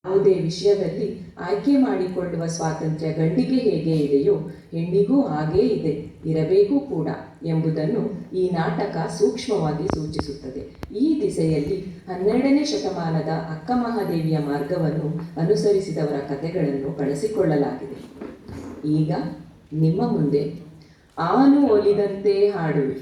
ಯಾವುದೇ ವಿಷಯದಲ್ಲಿ ಆಯ್ಕೆ ಮಾಡಿಕೊಳ್ಳುವ ಸ್ವಾತಂತ್ರ್ಯ ಗಂಡಿಗೆ ಹೇಗೆ ಇದೆಯೋ ಹೆಣ್ಣಿಗೂ ಹಾಗೇ ಇದೆ, ಇರಬೇಕು ಕೂಡ ಎಂಬುದನ್ನು ಈ ನಾಟಕ ಸೂಕ್ಷ್ಮವಾಗಿ ಸೂಚಿಸುತ್ತದೆ. ಈ ದಿಸೆಯಲ್ಲಿ 12ನೇ ಶತಮಾನದ ಅಕ್ಕಮಹಾದೇವಿಯ ಮಾರ್ಗವನ್ನು ಅನುಸರಿಸಿದವರ ಕಥೆಗಳನ್ನು ಬಳಸಿಕೊಳ್ಳಲಾಗಿದೆ. ಈಗ ನಿಮ್ಮ ಮುಂದೆ ಆನು ಒಲಿದಂತೆ ಹಾಡುವೆ.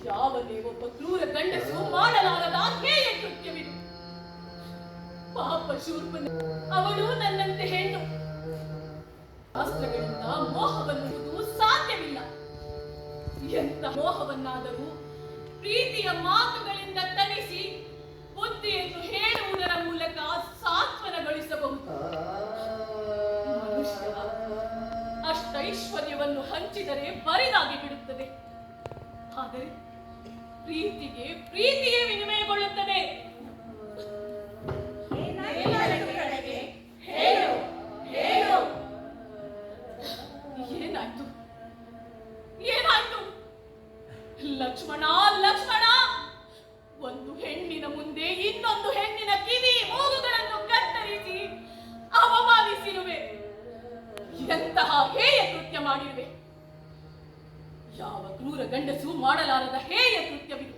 ಯಾವನೇ ಒಬ್ಬ ಕ್ರೂರ ಗಂಡಸು ಮಾಡಲಾರದ ಹೇಯ ಕೃತ್ಯವಿದು. ಪಾಪ ಶೂರ್ಪನ, ಅವಳು ನನ್ನಂತೆ ಹೆಣ್ಣು. ಶಾಸ್ತ್ರಗಳಿಂದ ಮೋಹವನ್ನುವುದು ಸಾಧ್ಯವಿಲ್ಲ. ಎಂತ ಮೋಹವನ್ನಾದರೂ ಪ್ರೀತಿಯ ಮಾತುಗಳಿಂದ ತಣಿಸಿ ಬುದ್ಧಿಯನ್ನು ಹೇಳುವುದರ ಮೂಲಕ ಸಾಂತ್ವನಗೊಳಿಸಬಹುದು. ಮನುಷ್ಯ ಅಷ್ಟೈಶ್ವರ್ಯವನ್ನು ಹಂಚಿದರೆ ಬರಿದಾಗಿ ಬಿಡುತ್ತದೆ. ಆದರೆ ಪ್ರೀತಿಯೇ ವಿನಿಮಯಗೊಳ್ಳುತ್ತದೆ. ಏನಾಯ್ತು ಲಕ್ಷ್ಮಣ? ಒಂದು ಹೆಣ್ಣಿನ ಮುಂದೆ ಇನ್ನೊಂದು ಹೆಣ್ಣಿನ ಕಿವಿ ಮೂಗುಗಳನ್ನು ಕತ್ತರಿಸಿ ಅವಮಾನಿಸಿರುವೆ. ಎಂತಹ ಹೇಯ ಕೃತ್ಯ ಮಾಡಿರುವೆ. ಯಾವ ಕ್ರೂರ ಗಂಡಸು ಮಾಡಲಾರದ ಹೇಯ ಕೃತ್ಯವಿದು.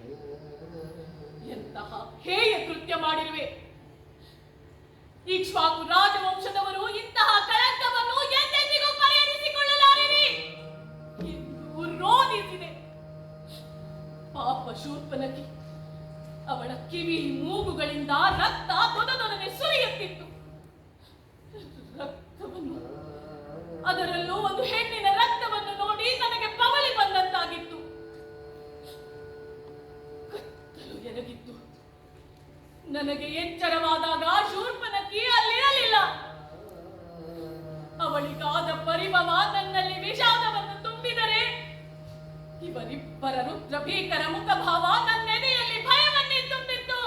ಎಂತಹ ಹೇಯ ಕೃತ್ಯ ಮಾಡಿರುವೆ. ಇಕ್ಷ್ವಾಕು ರಾಜವಂಶದವರು ಇಂತಹ ಕಳಂಕವನ್ನು ಎಂದೆಂದಿಗೂ ಪರಿಹರಿಸಿಕೊಳ್ಳಲಾರಿರಿ ಎಂದು ರೋಧಿಸಿದೆ. ಪಾಪ ಶೂರ್ಪನಖಿ, ಅವಳ ಕಿವಿ ಮೂಗುಗಳಿಂದ ರಕ್ತ ದೊದನೆ ಸುರಿಯುತ್ತಿತ್ತು. ರಕ್ತವನ್ನು, ಅದರಲ್ಲೂ ಒಂದು ಹೆಣ್ಣಿನ ರಕ್ತವನ್ನು ನೋಡಿ ನನಗೆ ಪವಳಿ ಬಂದಂತಾಗಿತ್ತು. ಕತ್ತಲು ಎರಗಿತ್ತು. ನನಗೆ ಎಚ್ಚರವಾದಾಗ ಶೂರ್ಪನಖಿ ಅಲ್ಲಿರಲಿಲ್ಲ. ಅವಳಿಗಾದ ಪರಿಭವ ನನ್ನಲ್ಲಿ ವಿಷಾದವನ್ನು ತುಂಬಿದರೆ, ಇವರಿಬ್ಬರ ರುದ್ರ ಭೀಕರ ಮುಖಭಾವ ನನ್ನೆದೆಯಲ್ಲಿ ಭಯವನ್ನೇ ತುಂಬಿತ್ತು.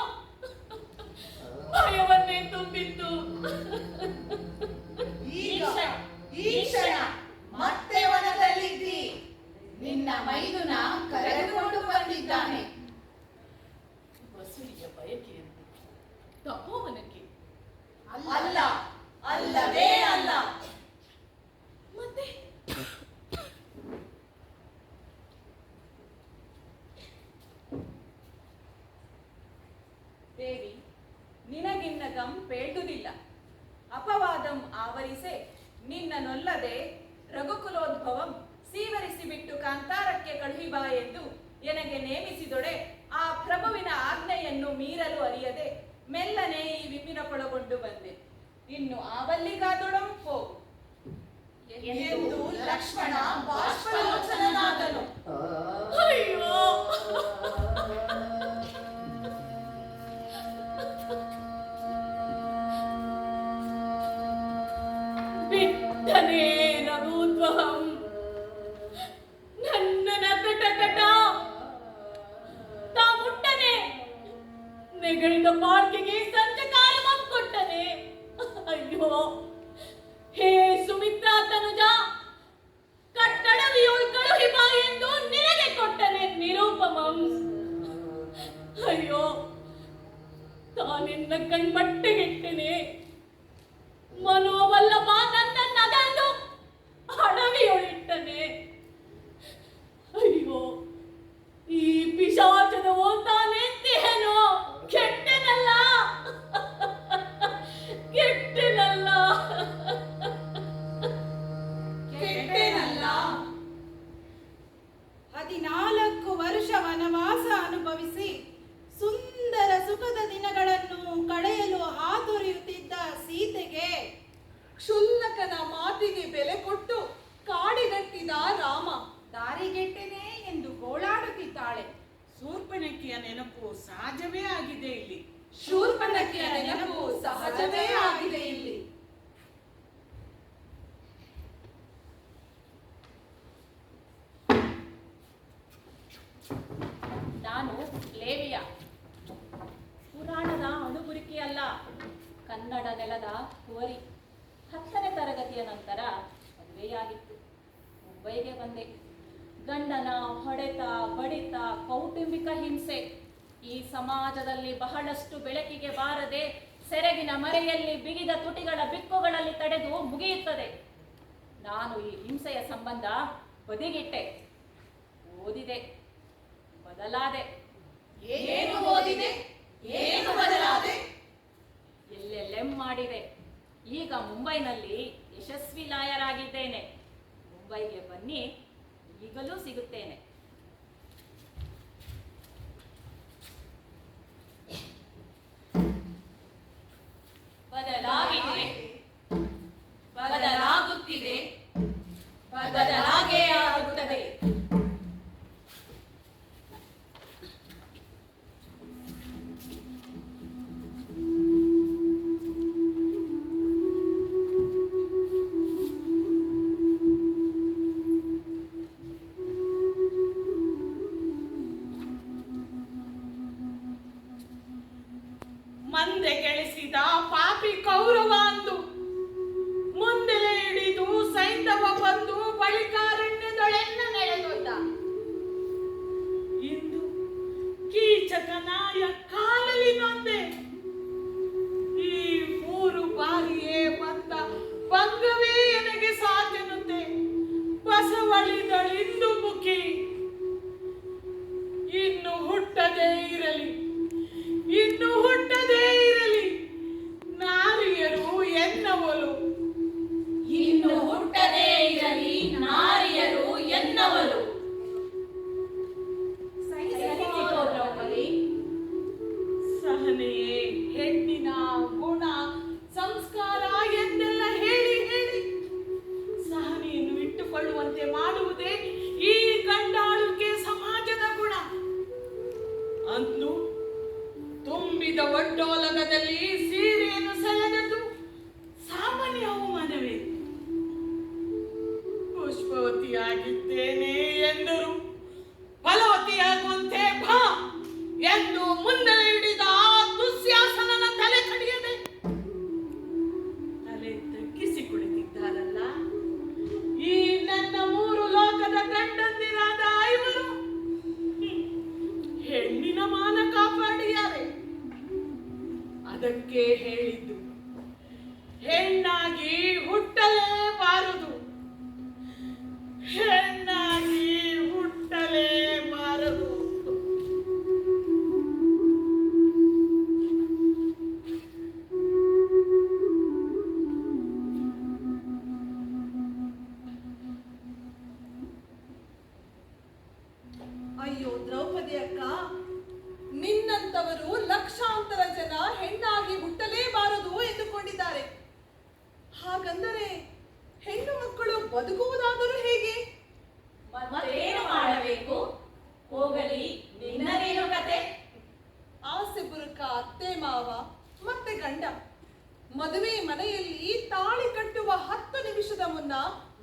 ಭಯವನ್ನೇ ತುಂಬಿತ್ತು. ಈ ಕ್ಷಣ ಮತ್ತೆ ವನದಲ್ಲಿದ್ದಿ. ನಿನ್ನ ಮೈದುನ ಕರೆದುಕೊಂಡು ಬಂದಿದ್ದಾನೆ. ವಸುಲಿಯ ಬಯಕೆಯನ್ನು ತಪೋವನಕ್ಕೆ ಅಲ್ಲ, ಅಲ್ಲವೇ ಅಲ್ಲ. ಮತ್ತೆ ದೇವಿ, ನಿನಗಿನ್ನಗಂ ಪೇಟುದಿಲ್ಲ. ಅಪವಾದಂ ಆವರಿಸೆ ನಿನ್ನನೊಲ್ಲದೆ ರಘುಕುಲೋದ್ಭವಂ ಸೀವರಿಸಿ ಬಿಟ್ಟು ಕಾಂತಾರಕ್ಕೆ ಕಳುಹಿಬಾ ಎಂದು ಎನಗೆ ನೇಮಿಸಿದೊಡೆ ಆ ಪ್ರಭುವಿನ ಆಜ್ಞೆಯನ್ನು ಮೀರಲು ಅರಿಯದೆ ಮೆಲ್ಲನೆ ಈ ವಿಪಿನಕ್ಕೊಳಗೊಂಡು ಬಂದೆ. ಇನ್ನು ಆವಲ್ಲಿಗಾದೊಡಂ ಹೋಗು ಎಂದು ಲಕ್ಷ್ಮಣ ಬಾಷ್ಪಲೋಚನನಾದನು. ಅಯ್ಯೋ, ಬಿಟ್ಟನೆ ರಘೂದ್ವಹಂ ನನ್ನ ಕಟಕಟ ತಾ ಮುಟ್ಟನೆ ನೆಗಳಿದ ಪಾರ್ಕಿಗೆ ಸಂಚಕಾರ ಕೊಟ್ಟನೆ. ಅಯ್ಯೋ, ಹೇ ಸುಮಿತ್ರಾ ತನುಜ, ಕಟ್ಟಡವಿಯೋಳ್ ಕಳುಹಿಬಾ ಎಂದು ನಿನಗೆ ಕೊಟ್ಟನೆ ನಿರೂಪಮಂ. ಅಯ್ಯೋ, ತಾನೆನ್ನ ಕಣ್ಮಟ್ಟೆಗಿಟ್ಟನೆ. ಮನೋವಲ್ಲಭ ನನ್ನನ್ನಗಂದು ಅಡವಿಯೊಳಿಟ್ಟನೆ. ಅಯ್ಯೋ, ಈ ಪಿಶಾಚದ ಓತಾನೆಂತಿಹೇನೋ. ಕೆಟ್ಟೆನಲ್ಲ, ಕೆಟ್ಟೆನಲ್ಲ, ಕೆಟ್ಟೆನಲ್ಲ. 14 ವರ್ಷ ವನವಾಸ ಅನುಭವಿಸಿ ಸುಂದರ ಸುಖದ ದಿನಗಳನ್ನು ಕಳೆಯಲು ಹಾತೊರೆಯುತ್ತಿದ್ದ ಸೀತೆಗೆ ಕ್ಷುಲ್ಲಕನ ಮಾತಿಗೆ ಬೆಲೆ ಕೊಟ್ಟು ಕಾಡಿಗಟ್ಟಿದ ರಾಮ ದಾರಿಗೆಟ್ಟೆನೆ ಎಂದು ಗೋಳಾಡುತ್ತಿದ್ದಾಳೆ. ಶೂರ್ಪನಖಿಯ ನೆನಪು ಸಹಜವೇ ಆಗಿದೆ ಇಲ್ಲಿ. ಶೂರ್ಪನಖಿಯ ನೆನಪು ಸಹಜವೇ ಆಗಿದೆ ಇಲ್ಲಿ. ನಾನು ಲೇವಿಯ ಪುರಾಣದ ಅಣುಬುರಿಕೆಯಲ್ಲ, ಕನ್ನಡ ನೆಲದ ಕುವರಿ. 10ನೇ ತರಗತಿಯ ನಂತರ ಮದುವೆಯಾಗಿತ್ತು. ಮುಂಬೈಗೆ ಬಂದೆ. ಗಂಡನ ಹೊಡೆತ, ಬಡಿತ, ಕೌಟುಂಬಿಕ ಹಿಂಸೆ ಈ ಸಮಾಜದಲ್ಲಿ ಬಹಳಷ್ಟು ಬೆಳಕಿಗೆ ಬಾರದೆ ಸೆರಗಿನ ಮರೆಯಲ್ಲಿ ಬಿಗಿದ ತುಟಿಗಳ ಬಿಕ್ಕುಗಳಲ್ಲಿ ತಡೆದು ಮುಗಿಯುತ್ತದೆ. ನಾನು ಈ ಹಿಂಸೆಯ ಸಂಬಂಧ ಬದಿಗಿಟ್ಟೆ. ಓದಿದೆ, ಬದಲಾದೆ. ಏನು ಓದಿದೆ, ಏನು ಬದಲಾದೆ? ಎಲ್ಲೆಲ್ಲೆಂ ಮಾಡಿದೆ. ಈಗ ಮುಂಬೈನಲ್ಲಿ ಯಶಸ್ವಿ ಲಾಯರ್ ಆಗಿದ್ದೇನೆ. ಮುಂಬೈಗೆ ಬನ್ನಿ, ಈಗಲೂ ಸಿಗುತ್ತೇನೆ. ಬದಲಾಗಿದೆ, ಬದಲಾಗುತ್ತಿದೆ, ಬದಲಾಗೇ ಆಗುತ್ತದೆ. ಮಂದೆ ಗೆಳಿಸಿದ ಪಾಪಿ ಕೌರವ ಅಂದು ಮುಂದೆಲೆ ಹಿಡಿದು ಸೈಂಧವ ಬಂದು ಬಳಿಕ ಫಲವತಿಯಾಗಿದ್ದೇನೆ ಎಂದರು. ಫಲವತಿಯಾಗುವಂತೆ ಬಾ ಎಂದು ಮುಂದೆ ಹಿಡಿದ ಆ ದುಶ್ಯಾಸನನ ತಲೆ ಕಡಿಯದೆ ತಲೆ ತಗ್ಗಿಸಿ ಕುಳಿತಿದ್ದಾರಲ್ಲ ಈ ನನ್ನ 3 ಲೋಕದ ಗಂಡಂದಿರಾದ ಇವರು. ಹೆಣ್ಣಿನ ಮಾನ ಕಾಪಾಡಿಯಾರೆ. ಅದಕ್ಕೆ ಹೇಳಿದ್ದು ಹೆಣ್ಣಾಗಿ ಹುಟ್ಟಲೇಬಾರದು, ಹೆಣ್ಣಾಗಿ ಹುಟ್ಟಲೇಬಾರದು. ಅಯ್ಯೋ ದ್ರೌಪದಿ ಅಕ್ಕ, ನಿನ್ನಂತವರು ಲಕ್ಷಾಂತರ ಜನ ಹೆಣ್ಣಾಗಿ ಹುಟ್ಟಲೇಬಾರದು ಎಂದುಕೊಂಡಿದ್ದಾರೆ. ಹಾಗಂದರೆ ಹೆಣ್ಣು ಮಕ್ಕಳು ಬದುಕುವುದಾದರೂ ಹೇಗೆ? ಮತ್ತೇನು ಮಾಡಬೇಕು? ಹೋಗಲಿ, ನಿನ್ನದೇನು ಕತೆ? ಆಸೆ ಬುರುಕ ಅತ್ತೆ ಮಾವ ಮತ್ತೆ ಗಂಡ ಮದುವೆ ಮನೆಯಲ್ಲಿ ತಾಳಿ ಕಟ್ಟುವ 10 ನಿಮಿಷದ ಮುನ್ನ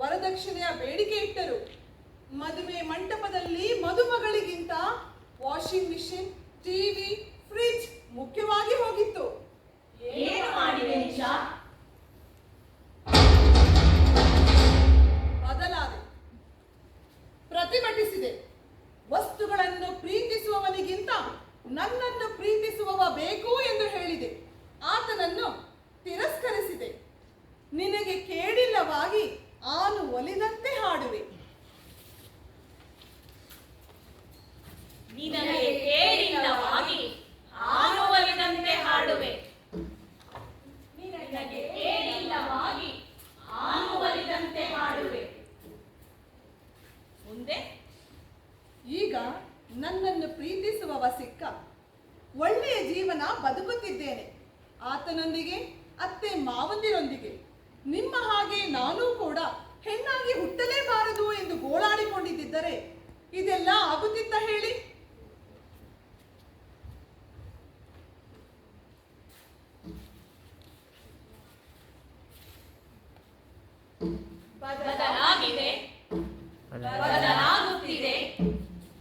ವರದಕ್ಷಿಣೆಯ ಬೇಡಿಕೆ ಇಟ್ಟರು. ಮದುವೆ ಮಂಟಪದಲ್ಲಿ ಮದುಮಗಳಿಗಿಂತ ವಾಷಿಂಗ್ ಮಿಷಿನ್, ಟಿವಿ, ಫ್ರಿಡ್ಜ್ ಮುಖ್ಯವಾಗಿ ಹೋಗಿತ್ತು. ಏನು ಮಾಡಿದೆ ನಿಶಾ? ಬದಲಾದೆ, ಪ್ರತಿಭಟಿಸಿದೆ. ವಸ್ತುಗಳನ್ನು ಪ್ರೀತಿಸುವವನಿಗಿಂತ ನನ್ನನ್ನು ಪ್ರೀತಿಸುವವ ಬೇಕು ಎಂದು ಹೇಳಿದೆ. ಆತನನ್ನು ತಿರಸ್ಕರಿಸಿದೆ. ನಿನಗೆ ಕೇಳಿಲ್ಲವಾಗಿ ಆನು ಒಲಿದಂತೆ ಹಾಡುವೆ. ನಿನಗೆ ಕೇಳಿಲ್ಲವಾಗಿ ಆನು ಒಲಿದಂತೆ ಹಾಡುವೆ. ನಿನಗೆ ಕೇಳಿಲ್ಲವಾಗಿ ಆನು ಒಲಿದಂತೆ ಹಾಡುವೆ. ಮುಂದೆ ಈಗ ನನ್ನನ್ನು ಪ್ರೀತಿಸುವವ ಸಿಕ್ಕ. ಒಳ್ಳೆಯ ಜೀವನ ಬದುಕುತ್ತಿದ್ದೇನೆ. ಆತನೊಂದಿಗೆ, ಅತ್ತೆ ಮಾವಂದಿರೊಂದಿಗೆ. ನಿಮ್ಮ ಹಾಗೆ ನಾನೂ ಕೂಡ ಹೆಣ್ಣಾಗಿ ಹುಟ್ಟಲೇಬಾರದು ಎಂದು ಗೋಳಾಡಿಕೊಂಡಿದ್ದರೆ ಇದೆಲ್ಲ ಆಗುತ್ತಿತ್ತ ಹೇಳಿ? ಬದಲಾಗಿದೆ, ಬದಲಾಗುತ್ತಿದೆ,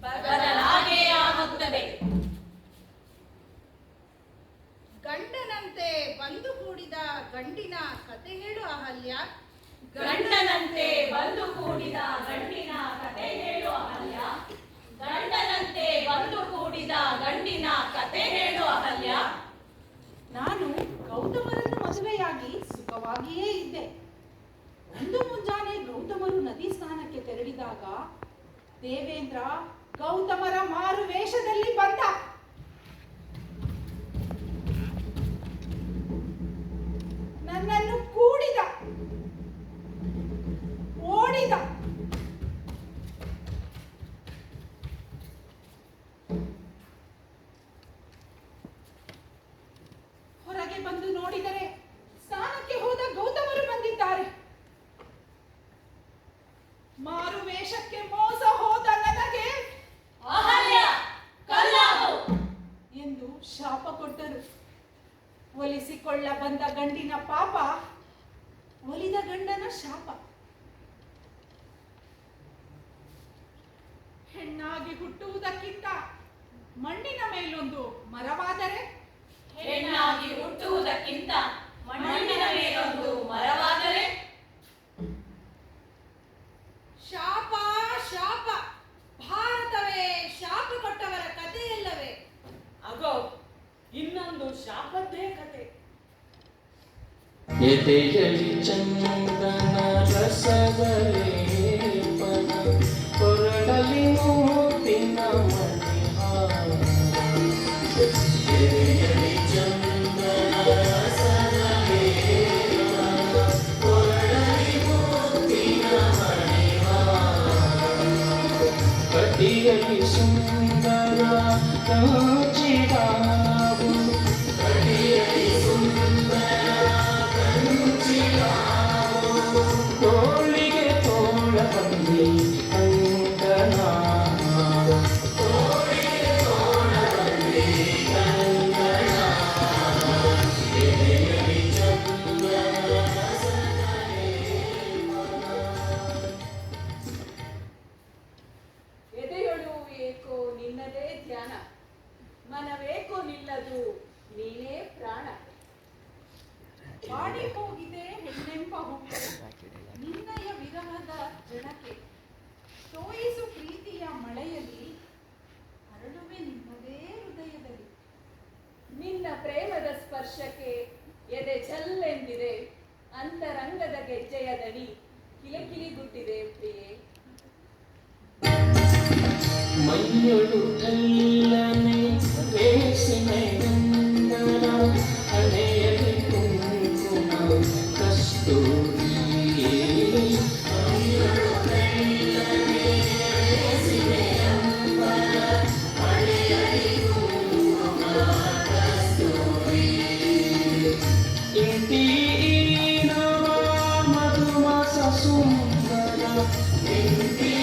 ಬದಲಾಗೇ ಆಗುತ್ತದೆ. ಗಂಡನಂತೆ ಬಂದು ಕೂಡಿದ ಗಂಡಿನ ಕತೆ ಹೇಳು ಅಹಲ್ಯ. ಗಂಡನಂತೆ ಬಂದು ಕೂಡಿದ ಗಂಡಿನ ಕತೆ ಹೇಳು ಅಹಲ್ಯ. ಗಂಡನಂತೆ ಬಂದು ಕೂಡಿದ ಗಂಡಿನ ಕತೆ ಹೇಳು ಅಹಲ್ಯ. ನಾನು ಗೌತಮರನ್ನು ಮದುವೆಯಾಗಿ ಸುಖವಾಗಿಯೇ ಇದ್ದೆ. ಒಂದು ಮುಂಜಾನೆ ಗೌತಮರು ನದಿ ಸ್ನಾನಕ್ಕೆ ತೆರಳಿದಾಗ ದೇವೇಂದ್ರ ಗೌತಮರ ಮಾರು ವೇಷದಲ್ಲಿ ಬಂದ. ನನ್ನನ್ನು ಕೂಡಿದ, ಓಡಿದ. ಹೊರಗೆ ಬಂದು ನೋಡಿದರೆ ಸ್ನಾನಕ್ಕೆ ಹೋದ ಗೌತಮರು ಬಂದಿದ್ದಾರೆ. ಮಾರು ವೇಷಕ್ಕೆ ಮೋಸ ಹೋದ ನನಗೆ ಅಹಲ್ಯ ಕಲ್ಲಾಗು ಎಂದು ಶಾಪ ಕೊಟ್ಟರು. ಒಲಿಸಿಕೊಳ್ಳ ಬಂದ ಗಂಡಿನ ಪಾಪ, ಒಲಿದ ಗಂಡನ ಶಾಪ. ಹೆಣ್ಣಾಗಿ ಹುಟ್ಟುವುದಕ್ಕಿಂತ ಮಣ್ಣಿನ ಮೇಲೊಂದು ಮರವಾದರೆ, ಹೆಣ್ಣಾಗಿ ಹುಟ್ಟುವುದಕ್ಕಿಂತ ಮಣ್ಣಿನ ಮೇಲೊಂದು ಮರವಾದರೆ, ಶಾಪ ಶಾಪ. ಭಾರತವೇ ಶಾಪ ಕೊಟ್ಟವರ ಕಥೆಯಲ್ಲವೇ? ಅಗೋ ಇನ್ನೊಂದು ಶಾಪದ್ದೇ ಕತೆ. ಎದೆಯಲಿ ಚಂದನ ರಸದ ಲೇಪನ, ಕೊರಳಲಿ ಮೂತಿನ ಮಣಿಹಾರ. ಎದೆಯಲಿ ಚಂದನ ರಸದ ಲೇಪನ, ಕೊರಳಲಿ ಮೂತಿನ ಮಣಿಹಾರ. ಕಟಿಯಲ್ಲಿ ಸುಂದರ ಕಂಚಿಡಾವು, ಕಟಿಯಲ್ಲಿ ಸುಂದರ ಕಂಚಿಡಾವು. ತೋಳಿಗೆ ತೋಳ ಬಂದಿ ಕಂಕಣ, ತೋಳಿಗೆ ತೋಳ ಬಂದಿ ಕಂಕಣ. ಎದೆಯಲಿ ಚಂದನ ರಸದ ಲೇಪನ. ಕೈಯೊಳು ಕಲ್ಲನೆ ರೇಸಿಮೆ ಗಂಧನ ಹಣೆಯಲ್ಲಿ ಕುಂಕುಮ ಕಸ್ತೂರಿ ಕೈಯೊಳು ಕಲ್ಲನೆ ರೇಸಿಮೆ ಗಂಧನ ಹಣೆಯಲ್ಲಿ ಕುಂಕುಮ ಕಸ್ತೂರಿ ಇಂಟಿ ನವ ಮಧುಮಾಸ ಸುಂದರ ಇಂಟಿ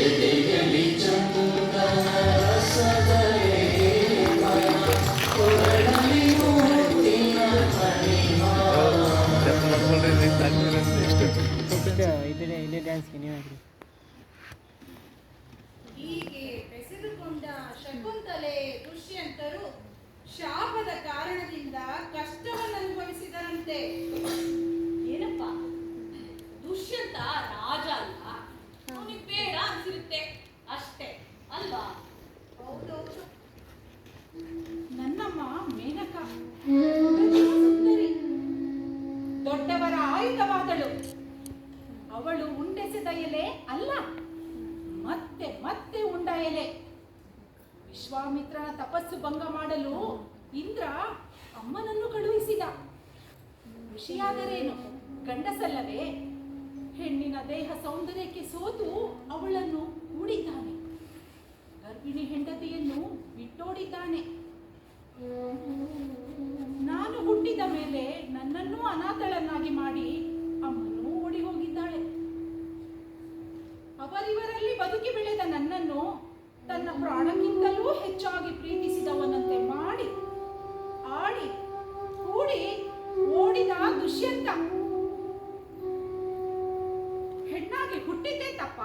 ಎದೆಯಲ್ಲಿ ಚಂದನ ರಸದಲೇ ಕೊರಳಲ್ಲಿ ಮೂರ್ತಿನ ಹೀಗೆ ಬೆಸೆದುಕೊಂಡ ಶಕುಂತಲೆ ದುಷ್ಯಂತರು ಶಾಪದ ಕಾರಣದಿಂದ ಕಷ್ಟವನ್ನು ಅನುಭವಿಸಿದರಂತೆ. ಏನಪ್ಪ ದುಷ್ಯಂತ ರಾಜ ಅಲ್ಲ, ಅವನಿಗೆ ಬೇಡ ಅನ್ಸಿರುತ್ತೆ ಅಷ್ಟೇ ಅಲ್ವಾ? ಹೌದೌದು. ನನ್ನಮ್ಮ ಮೇನಕ ಸುಂದರಿ, ದೊಡ್ಡವರ ಆಯುಧವಾದಳು. ಅವಳು ಉಂಡೆಸೆದ ಎಲೆ ಅಲ್ಲ, ಮತ್ತೆ ಮತ್ತೆ ಉಂಡ ಎಲೆ. ವಿಶ್ವಾಮಿತ್ರನ ತಪಸ್ಸು ಭಂಗ ಮಾಡಲು ಇಂದ್ರ ಅಮ್ಮನನ್ನು ಕಳುಹಿಸಿದ. ಋಷಿಯಾದರೇನು, ಗಂಡಸಲ್ಲವೇ? ಹೆಣ್ಣಿನ ದೇಹ ಸೌಂದರ್ಯಕ್ಕೆ ಸೋತು ಅವಳನ್ನು ಹೂಡಿದ್ದಾನೆ. ಗರ್ಭಿಣಿ ಹೆಂಡತಿಯನ್ನು ಬಿಟ್ಟೋಡಿದ್ದಾನೆ. ನಾನು ಹುಟ್ಟಿದ ಮೇಲೆ ನನ್ನನ್ನೂ ಅನಾಥಳನ್ನಾಗಿ ಮಾಡಿ ಅಮ್ಮನೂ ಓಡಿ ಹೋಗಿದ್ದಾಳೆ. ಅವರಿವರಲ್ಲಿ ಬದುಕಿ ಬೆಳೆದ ನನ್ನನ್ನು ತನ್ನ ಪ್ರಾಣಕ್ಕಿಂತಲೂ ಹೆಚ್ಚಾಗಿ ಪ್ರೀತಿಸಿದವನಂತೆ ಮಾಡಿ ಆಡಿ ಕೂಡಿ ಓಡಿದ ದುಷ್ಯಂತ. ಹೆಣ್ಣಾಗಿ ಹುಟ್ಟಿದ್ದೇ ತಪ್ಪ?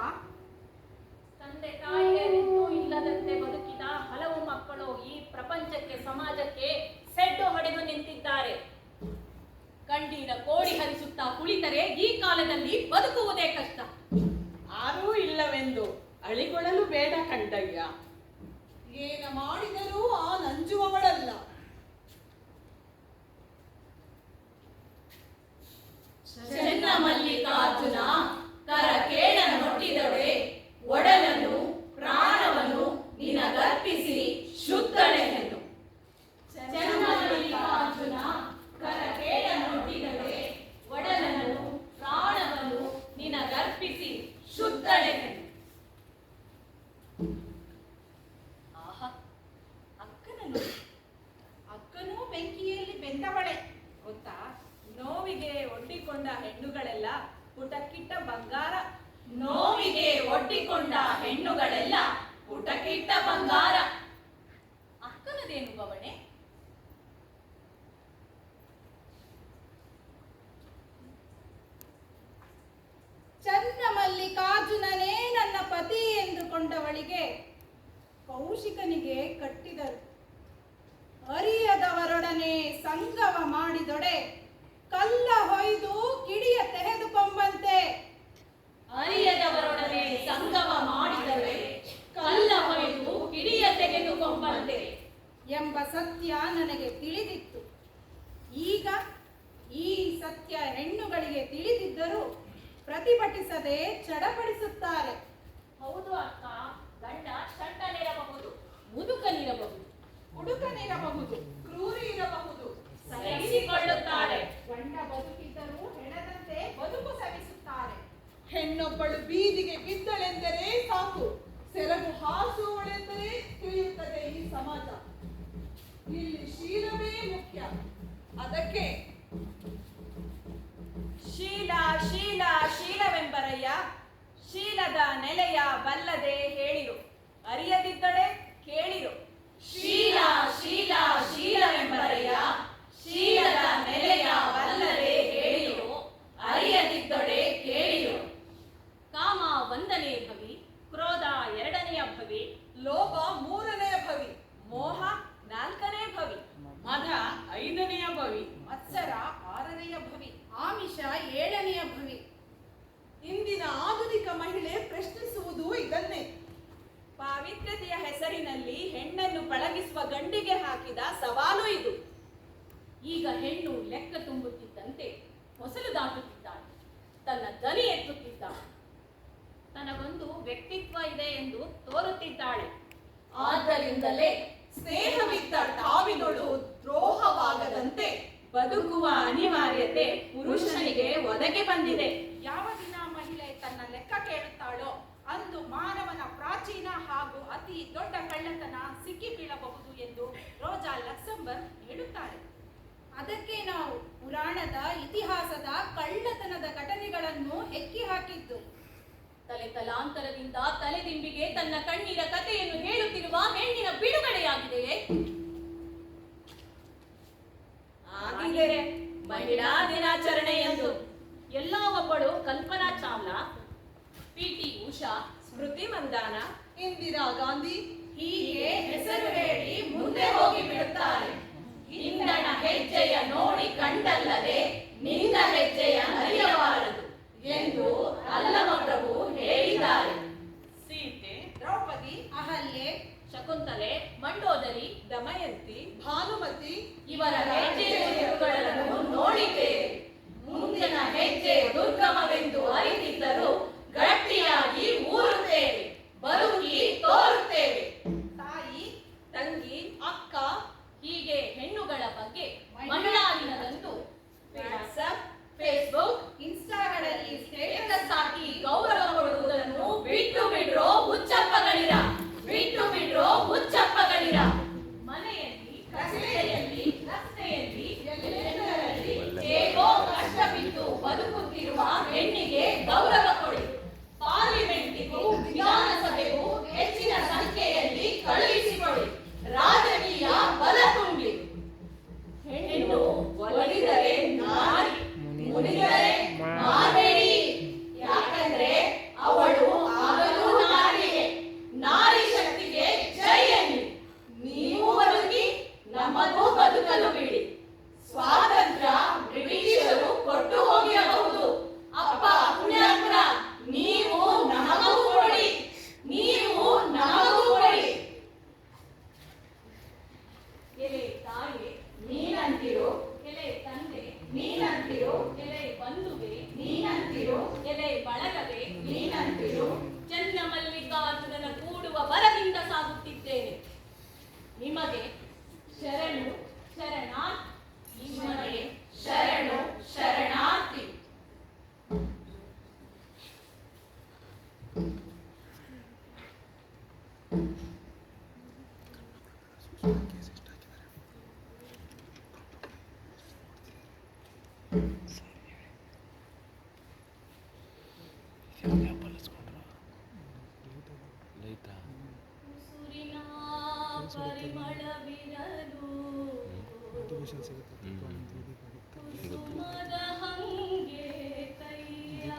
ತಂದೆ ತಾಯಿಯರಿನ್ನೂ ಇಲ್ಲದಂತೆ ಬದುಕಿದ ಹಲವು ಮಕ್ಕಳು ಈ ಪ್ರಪಂಚಕ್ಕೆ ಸಮಾಜಕ್ಕೆ ಸೆಡ್ಡು ಹೊಡೆದು ನಿಂತಿದ್ದಾರೆ. ಕಣ್ಣೀರ ಕೋಡಿ ಹರಿಸುತ್ತಾ ಕುಳಿತರೆ ಈ ಕಾಲದಲ್ಲಿ ಬದುಕುವುದೇ ಕಷ್ಟ. ಆರೂ ಇಲ್ಲವೆಂದು ಅಳಿಗೊಳಲು ಬೇಡ ಕಂಡಯ್ಯ. ಏನ ಮಾಡಿದರೂ ಆ ನಂಜುವವಳಲ್ಲ. ಚೆನ್ನಮಲ್ಲಿಕಾರ್ಜುನ ಕರಕೇಳ ನೊಟ್ಟಿದೊಡೆ ಒಡಲನ್ನು ಪ್ರಾಣವನ್ನು ನಿನಗರ್ಪಿಸಿ ಶುದ್ಧಳೆಯನ್ನು. ಚೆನ್ನಮಲ್ಲಿಕಾರ್ಜುನ ಕರಕೇಳ ನೊಟ್ಟಿದೊಡೆ ಒಡಲನ್ನು ಪ್ರಾಣವನ್ನು ನಿನಗರ್ಪಿಸಿ ಶುದ್ಧಳೆಯನ್ನು. ಆಹಾ, ಅಕ್ಕನನ್ನು ಅಕ್ಕನೂ ಬೆಂಕಿಯಲ್ಲಿ ಬೆಂದವಳೆ ಗೊತ್ತಾ? ನೋವಿಗೆ ಒಡ್ಡಿಕೊಂಡ ಹೆಣ್ಣುಗಳೆಲ್ಲ ಪುಟಕ್ಕಿಟ್ಟ ಬಂಗಾರ. ನೋವಿಗೆ ಒಡ್ಡಿಕೊಂಡ ಹೆಣ್ಣುಗಳೆಲ್ಲ ಪುಟಕ್ಕಿಟ್ಟ ಬಂಗಾರ. ಅಕ್ಕನದೇನು ಬವಣೆ? ಚನ್ನಮಲ್ಲಿಕಾರ್ಜುನನೇ ನನ್ನ ಪತಿ ಎಂದುಕೊಂಡವಳಿಗೆ ಕೌಶಿಕನಿಗೆ ಕಟ್ಟಿದರು. ಅರಿಯದವರೊಡನೆ ಸಂಗಮ ಮಾಡಿದೊಡೆ ಕಲ್ಲ ಹೊಯ್ದು ಕಿಡಿಯ ತೆಗೆದುಕೊಂಬಂತೆ. ಅರಿಯದವರೊಡನೆ ಸಂಗಮ ಮಾಡಿದರೆ ಕಲ್ಲ ಹೊಯ್ದು ಕಿಡಿಯ ತೆಗೆದುಕೊಂಬಂತೆ ಎಂಬ ಸತ್ಯ ನನಗೆ ತಿಳಿದಿತ್ತು. ಈಗ ಈ ಸತ್ಯ ಹೆಣ್ಣುಗಳಿಗೆ ತಿಳಿದಿದ್ದರೂ ಪ್ರತಿಭಟಿಸದೆ ಚಡಪಡಿಸುತ್ತಾರೆ. ಹೌದು ಅಕ್ಕ, ಗಂಡ ಷಂಡನಿರಬಹುದು, ಮುದುಕನಿರಬಹುದು, ಹುಡುಕನಿರಬಹುದು, ಕ್ರೂರಿ ಇರಬಹುದು, ಸಹಿಸಿಕೊಳ್ಳುತ್ತಾರೆ. ಗಂಡ ಬದುಕಿದ್ದರೂ ಹೆಣದಂತೆ ಬದುಕು ಸವಿಸುತ್ತಾರೆ. ಹೆಣ್ಣೊಬ್ಬಳು ಬೀದಿಗೆ ಬಿದ್ದಳೆಂದರೆ ಸಾಕು, ಸೆರಗು ಹಾಸುವಳೆಂದರೆ ತಿಳಿಯುತ್ತದೆ ಈ ಸಮಾಜ. ಇಲ್ಲಿ ಶೀಲವೇ ಮುಖ್ಯ. ಅದಕ್ಕೆ ಶೀಲ ಶೀಲ ಶೀಲವೆಂಬರಯ್ಯ. ಶೀಲದ ನೆಲೆಯ ಬಲ್ಲದೆ ಹೇಳಿರು, ಅರಿಯದಿದ್ದಳೆ ಕೇಳಿರು. ಶೀಲ ಶೀಲ ಶೀಲವೆಂಬರಯ್ಯ. ಶೀಲದ ನೆಲೆಯ ಬಲ್ಲದೆ ಹೇಳಿರು, ಅರಿಯದಿದ್ದೊಡೆ ಕೇಳಿರು. ಕಾಮ ಒಂದನೇ ಭವಿ, ಕ್ರೋಧ ಎರಡನೆಯ ಭವಿ, ಲೋಭ ಮೂರನೆಯ ಭವಿ, ಮೋಹ ನಾಲ್ಕನೇ ಭವಿ, ಮದ 5ನೆಯ ಭವಿ, ಮತ್ಸರ 6ನೆಯ ಭವಿ, ಆಮಿಷ 7ನೆಯ ಭವಿ. ಇಂದಿನ ಆಧುನಿಕ ಮಹಿಳೆ ಪ್ರಶ್ನಿಸುವುದು ಇದನ್ನೇ. ಪಾವಿತ್ರ್ಯತೆಯ ಹೆಸರು ಗಂಡಿಗೆ ಹಾಕಿದ ಸವಾಲು ಇದು. ಈಗ ಹೆಣ್ಣು ಲೆಕ್ಕ ತುಂಬುತ್ತಿದ್ದಂತೆ ಹೊಸಲು ದಾಟುತ್ತಿದ್ದಾಳೆ, ತನ್ನ ದನಿ ಎತ್ತುತ್ತಿದ್ದಾಳೆ, ತನಗೊಂದು ವ್ಯಕ್ತಿತ್ವ ಇದೆ ಎಂದು ತೋರುತ್ತಿದ್ದಾಳೆ. ಆದ್ದರಿಂದಲೇ ಸ್ನೇಹವಿದ್ದ ಟಾವಿನೊಳು ದ್ರೋಹವಾಗದಂತೆ ಬದುಕುವ ಅನಿವಾರ್ಯತೆ ಪುರುಷನಿಗೆ ಒದಗಿ ಬಂದಿದೆ. ಯಾವ ದಿನ ಮಹಿಳೆ ತನ್ನ ಲೆಕ್ಕ ಕೇಳುತ್ತಾಳೋ ಅಂದು ಮಾನವನ ಪ್ರಾಚೀನ ಹಾಗೂ ಅತಿ ದೊಡ್ಡ ಕಳ್ಳತನ ಸಿಕ್ಕಿ ಬೀಳಬಹುದು ಎಂದು ರೋಜಾ ಲಕ್ಸಂಬರ್ಗ್ ಹೇಳುತ್ತಾರೆ. ಅದಕ್ಕೆ ನಾವು ಪುರಾಣದ ಇತಿಹಾಸದ ಕಳ್ಳತನದ ಘಟನೆಗಳನ್ನು ಹೆಕ್ಕಿ ಹಾಕಿದ್ದು. ತಲಾಂತರದಿಂದ ತಲೆದಿಂಬಿಗೆ ತನ್ನ ಕಣ್ಣೀರ ಕಥೆಯನ್ನು ಹೇಳುತ್ತಿರುವ ಹೆಣ್ಣಿನ ಬಿಡುಗಡೆಯಾಗಿದೆಯೇ? ಆಗಿದೆ ಮಹಿಳಾ ದಿನಾಚರಣೆ ಎಂದು. ಎಲ್ಲ ಒಬ್ಬಳು ಕಲ್ಪನಾ ಚಾವ್ಲಾ, PT ಉಷಾ, ಸ್ಮೃತಿ ಮಂದಾನ, ಇಂದಿರಾ ಗಾಂಧಿ ಹೀಗೆ ಹೆಸರು ಹೇಳಿ ಮುಂದೆ ಹೋಗಿ ಬಿಡುತ್ತಾರೆ. ಹಿಂದಣ ಹೆಜ್ಜೆಯ ನೋಡಿ ಕಂಡಲ್ಲದೆ ನಿನ್ನ ಹೆಜ್ಜೆಯ ಅರಿಯಬಾರದು ಎಂದು ಅಲ್ಲಮ ಪ್ರಭು ಹೇಳಿದ್ದಾರೆ. ಸೀತೆ, ದ್ರೌಪದಿ, ಅಹಲ್ಯೆ, ಶಕುಂತಲೆ, ಮಂಡೋದರಿ, ದಮಯಂತಿ, ಭಾನುಮತಿ ಇವರ ಹೆಜ್ಜೆ ಗುರುತುಗಳನ್ನು ನೋಡಿದ್ದೇವೆ. ಮುಂದಿನ ಹೆಜ್ಜೆ ದುರ್ಗಮವೆಂದು ಅರಿತಿದ್ದರೂ ಗಟ್ಟಿಯಾಗಿ ಊರುತ್ತೇವೆ, ಬದುಕಿ ತೋರುತ್ತೇವೆ. ತಾಯಿ, ತಂಗಿ, ಅಕ್ಕ, ಹೀಗೆ ಹೆಣ್ಣುಗಳ ಬಗ್ಗೆ ಮಹಿಳಾ ದಿನದಂದು ವಾಟ್ಸಪ್, ಫೇಸ್ಬುಕ್, ಇನ್ಸ್ಟಾಗಳಲ್ಲಿ ಸ್ಟೇಟಸ್ ಹಾಕಿ ಗೌರವ ಕೊಡುವುದನ್ನು ಬಿಟ್ಟು ಬಿಡ್ರೋ ಹುಚ್ಚಪ್ಪಗಳಿರ, ಬಿಟ್ಟು ಬಿಡ್ರೋ ಹುಚ್ಚಪ್ಪಗಳಿರ. ಮನೆಯಲ್ಲಿ, ರಸ್ತೆಯಲ್ಲಿ ಎಲ್ಲೆಂದರಲ್ಲಿ ಹೇಗೋ ಕಷ್ಟ ಬಿದ್ದು ಬದುಕುತ್ತಿರುವ ಹೆಣ್ಣಿಗೆ ಗೌರವ ಕೊಡಿ. ಪಾರ್ಲಿಮೆಂಟಿಗೂ ವಿಧಾನಸಭೆಗೂ ಹೆಚ್ಚಿನ ಸಂಖ್ಯೆಯಲ್ಲಿ ಕಳುಹಿಸಿಕೊಡಿ. ರಾಜಕೀಯ ಬಲ ತುಂಬಿ. ಹೆಣ್ಣು ಒಲಿದರೆ ನಾರಿ, ಮುನಿದರೆ ಮಾಡಬೇಡಿ. ಯಾಕಂದ್ರೆ ಅವಳು ಆಗಲೂ ನಾರಿಯೇ. ನಾರಿ ಶಕ್ತಿಗೆ ಜೈ ಎನ್ನಿ. ನೀವು ಬದುಕಿ, ನಮ್ಮನ್ನು ಬದುಕಲು ಬಿಡಿ. ಸ್ವಾತಂತ್ರ್ಯ ಬ್ರಿಟಿಷರು ಕೊಟ್ಟು ಹೋಗಿರಬಹುದು. ಅಪ್ಪ ಪುಣ್ಯಾತ್ಮ, ನೀವು ನಮಗೂ ಕೊಡಿ, ನೀವು ನಮಗೂ ಕೊಡಿ. ಎಲೆ ತಾಯಿ ನೀನಂತಿರು, ಎಲೆ ತಂದೆ ನೀನಂತಿರು, ಎಲೆ ಬಂಧುವೆ ನೀನಂತಿರು, ಎಲೆ ಬಳಗದೆ ನೀನಂತಿರು. ಚನ್ನ ಮಲ್ಲಿಕಾರ್ಜುನನ ಕೂಡುವ ಬರದಿಂದ ಸಾಗುತ್ತಿದ್ದೇನೆ. ನಿಮಗೆ ಶರಣು ಶರಣಾರ್ಥಿ, ನಿಮಗೆ ಶರಣು ಶರಣಾರ್ಥಿ. ಉಸುರಿನ ಪರಿಮಳವಿರಲು ಕುಸುಮದ ಹಂಗೆ ಕೈಯ